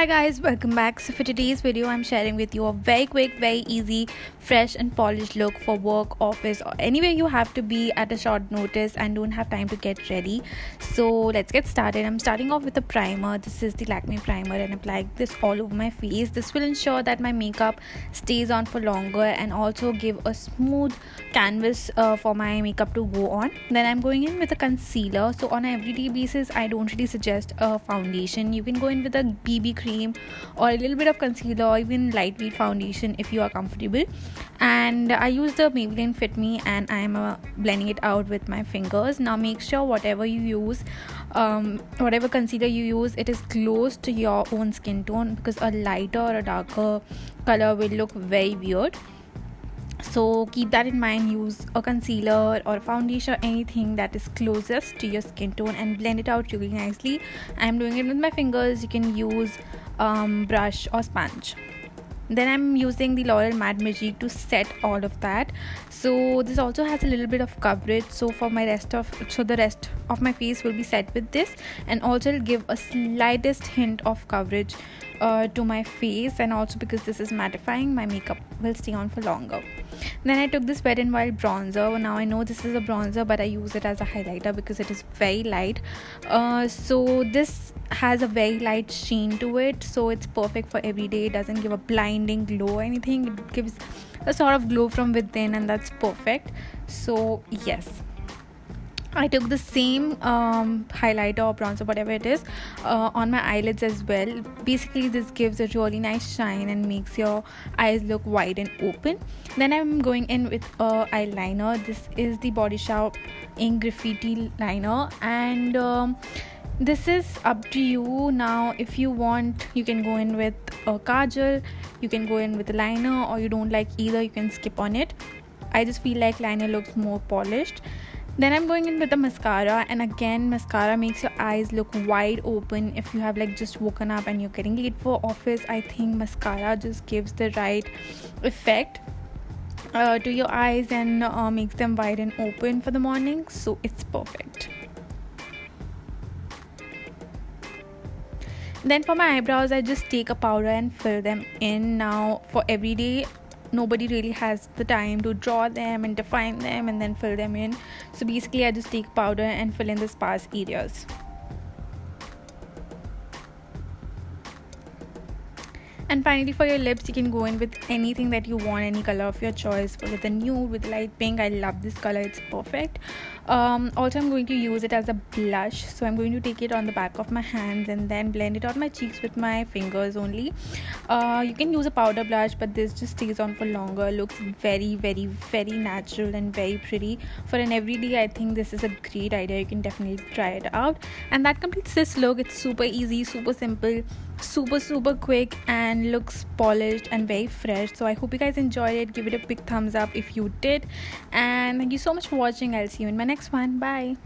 Hi guys, welcome back. So for today's video I'm sharing with you a very quick, very easy, fresh and polished look for work, office or anywhere you have to be at a short notice and don't have time to get ready. So let's get started. I'm starting off with a primer. This is the Lakme primer and applying this all over my face. This will ensure that my makeup stays on for longer and also give a smooth canvas for my makeup to go on. Then I'm going in with a concealer. So on an everyday basis I don't really suggest a foundation. You can go in with a BB cream or a little bit of concealer or even lightweight foundation if you are comfortable. And I use the Maybelline Fit Me and I'm blending it out with my fingers. Now make sure whatever you use, whatever concealer you use, it is close to your own skin tone, because a lighter or a darker color will look very weird. So keep that in mind. Use a concealer or a foundation or anything that is closest to your skin tone and blend it out really nicely. I'm doing it with my fingers. You can use brush or sponge. Then I'm using the Loreal Mat Magique to set all of that. So this also has a little bit of coverage, so for the rest of my face will be set with this, and also it'll give a slightest hint of coverage to my face, and also because this is mattifying, my makeup will stay on for longer. Then I took this Wet n Wild bronzer. Now I know this is a bronzer, but I use it as a highlighter because it is very light. So this has a very light sheen to it, so it's perfect for every day. It doesn't give a blinding glow or anything. It gives a sort of glow from within, and that's perfect. So yes, I took the same highlighter or bronzer, whatever it is, on my eyelids as well. Basically this gives a really nice shine and makes your eyes look wide and open. Then I'm going in with eyeliner. This is the Body Shop ink graffiti liner, and this is up to you. Now if you want, you can go in with a kajal, you can go in with a liner, or you don't like either, you can skip on it. I just feel like liner looks more polished. Then I'm going in with the mascara, and again mascara makes your eyes look wide open. If you have like just woken up and you're getting late for office, I think mascara just gives the right effect to your eyes and makes them wide and open for the morning. So it's perfect. Then for my eyebrows, I just take a powder and fill them in. Now for every day, nobody really has the time to draw them and define them and then fill them in. So basically I just take powder and fill in the sparse areas. And finally for your lips, you can go in with anything that you want, any color of your choice, with a nude, with light pink. I love this color, it's perfect. Also I'm going to use it as a blush, so I'm going to take it on the back of my hands and then blend it on my cheeks with my fingers only. You can use a powder blush, but this just stays on for longer, looks very, very, very natural and very pretty. For an everyday, I think this is a great idea. You can definitely try it out. And that completes this look. It's super easy, super simple, super quick, and looks polished and very fresh. So I hope you guys enjoyed it. Give it a big thumbs up if you did, and thank you so much for watching. I'll see you in my next one. Bye.